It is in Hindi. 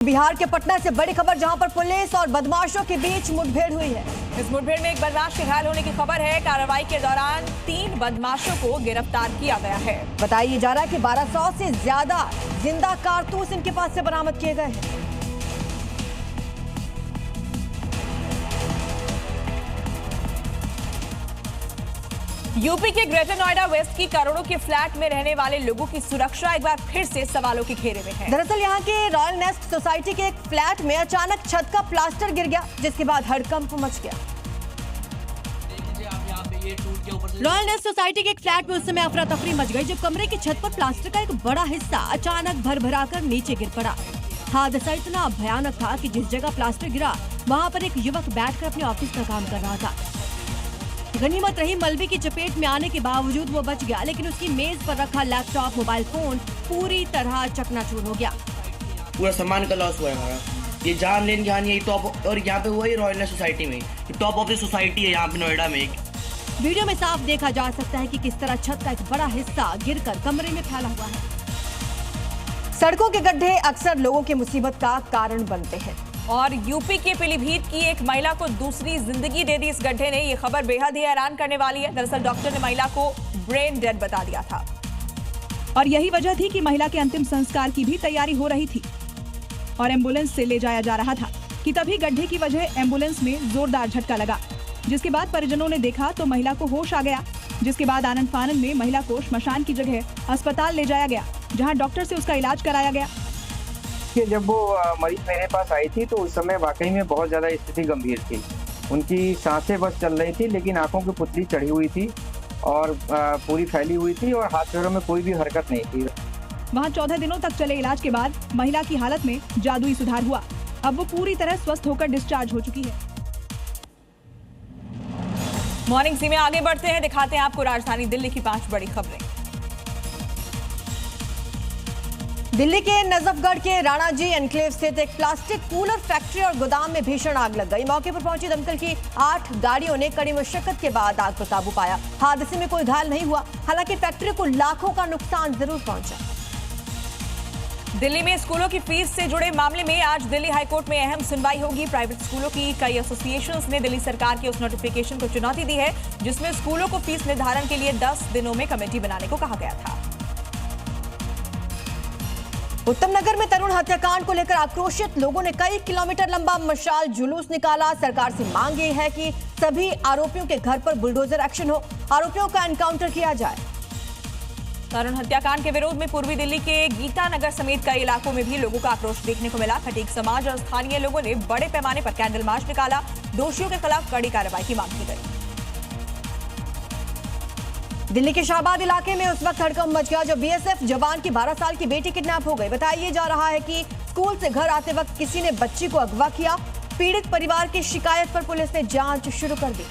बिहार के पटना से बड़ी खबर, जहां पर पुलिस और बदमाशों के बीच मुठभेड़ हुई है। इस मुठभेड़ में एक बदमाश के घायल होने की खबर है। कार्रवाई के दौरान 3 बदमाशों को गिरफ्तार किया गया है। बताया जा रहा है कि 1200 से ज्यादा जिंदा कारतूस इनके पास से बरामद किए गए हैं। यूपी के ग्रेटर नोएडा वेस्ट की करोड़ों के फ्लैट में रहने वाले लोगों की सुरक्षा एक बार फिर से सवालों के घेरे में है। दरअसल यहां के रॉयल नेस्ट सोसाइटी के एक फ्लैट में अचानक छत का प्लास्टर गिर गया, जिसके बाद हड़कंप मच गया। रॉयल नेस्ट सोसाइटी के एक फ्लैट में उस समय अफरा तफरी मच गई जब कमरे की छत पर प्लास्टर का एक बड़ा हिस्सा अचानक भर कर नीचे गिर पड़ा। हादसा इतना भयानक था कि जिस जगह प्लास्टर गिरा वहाँ पर एक युवक बैठकर अपने ऑफिस का काम कर रहा था। गनीमत रही, मलबे की चपेट में आने के बावजूद वो बच गया, लेकिन उसकी मेज पर रखा लैपटॉप, मोबाइल फोन पूरी तरह चकनाचूर हो गया। पूरा सामान का लॉस हुआ है हमारा। ये जान लेन की हानि है टॉप, और यहाँ पे हुआ है रॉयल नेस्ट सोसाइटी में। टॉप ऑफ द सोसाइटी है यहाँ पे नोएडा में। वीडियो में साफ देखा जा सकता है कि किस तरह छत का एक बड़ा हिस्सा गिरकर कमरे में फैला हुआ है। सड़कों के गड्ढे अक्सर लोगों की मुसीबत का कारण बनते हैं। और यूपी के पीलीभीत की एक महिला को दूसरी जिंदगी दे दी इस गड्ढे ने। ये खबर बेहद ही हैरान करने वाली है। दरअसल डॉक्टर ने महिला को ब्रेन डेड बता दिया था और यही वजह थी कि महिला के अंतिम संस्कार की भी तैयारी हो रही थी और एम्बुलेंस से ले जाया जा रहा था कि तभी गड्ढे की वजह एम्बुलेंस में जोरदार झटका लगा, जिसके बाद परिजनों ने देखा तो महिला को होश आ गया। जिसके बाद आनंद फानन में महिला को श्मशान की जगह अस्पताल ले जाया गया, जहाँ डॉक्टर से उसका इलाज कराया गया। कि जब वो मरीज मेरे पास आई थी तो उस समय वाकई में बहुत ज़्यादा स्थिति गंभीर थी। उनकी सांसें बस चल रही थी, लेकिन आंखों की पुतली चढ़ी हुई थी और पूरी फैली हुई थी और हाथ पैरों में कोई भी हरकत नहीं थी। वहाँ 14 दिनों तक चले इलाज के बाद महिला की हालत में जादुई सुधार हुआ। अब वो पूरी तरह स्वस्थ होकर डिस्चार्ज हो चुकी है। मॉर्निंग सी में आगे बढ़ते हैं, दिखाते हैं आपको राजधानी दिल्ली की 5 बड़ी खबरें। दिल्ली के नजफगढ़ के राणाजी एनक्लेव स्थित एक प्लास्टिक कूलर फैक्ट्री और गोदाम में भीषण आग लग गई। मौके पर पहुंची दमकल की 8 गाड़ियों ने कड़ी मशक्कत के बाद आग पर काबू पाया। हादसे में कोई घायल नहीं हुआ, हालांकि फैक्ट्री को लाखों का नुकसान जरूर पहुंचा। दिल्ली में स्कूलों की फीस से जुड़े मामले में आज दिल्ली हाईकोर्ट में अहम सुनवाई होगी। प्राइवेट स्कूलों की कई एसोसिएशंस ने दिल्ली सरकार के उस नोटिफिकेशन को चुनौती दी है जिसमें स्कूलों को फीस निर्धारण के लिए 10 दिनों में कमेटी बनाने को कहा गया था। उत्तम नगर में तरुण हत्याकांड को लेकर आक्रोशित लोगों ने कई किलोमीटर लंबा मशाल जुलूस निकाला। सरकार से मांग ये है कि सभी आरोपियों के घर पर बुलडोजर एक्शन हो, आरोपियों का एनकाउंटर किया जाए। तरुण हत्याकांड के विरोध में पूर्वी दिल्ली के गीता नगर समेत कई इलाकों में भी लोगों का आक्रोश देखने को मिला। खटीक समाज और स्थानीय लोगों ने बड़े पैमाने पर कैंडल मार्च निकाला। दोषियों के खिलाफ कड़ी कार्रवाई की मांग की गई। दिल्ली के शाहबाद इलाके में उस वक्त हड़कंप मच गया जब बीएसएफ जवान की 12 साल की बेटी किडनैप हो गई। बताया जा रहा है कि स्कूल से घर आते वक्त किसी ने बच्ची को अगवा किया। पीड़ित परिवार की शिकायत पर पुलिस ने जांच शुरू कर दी।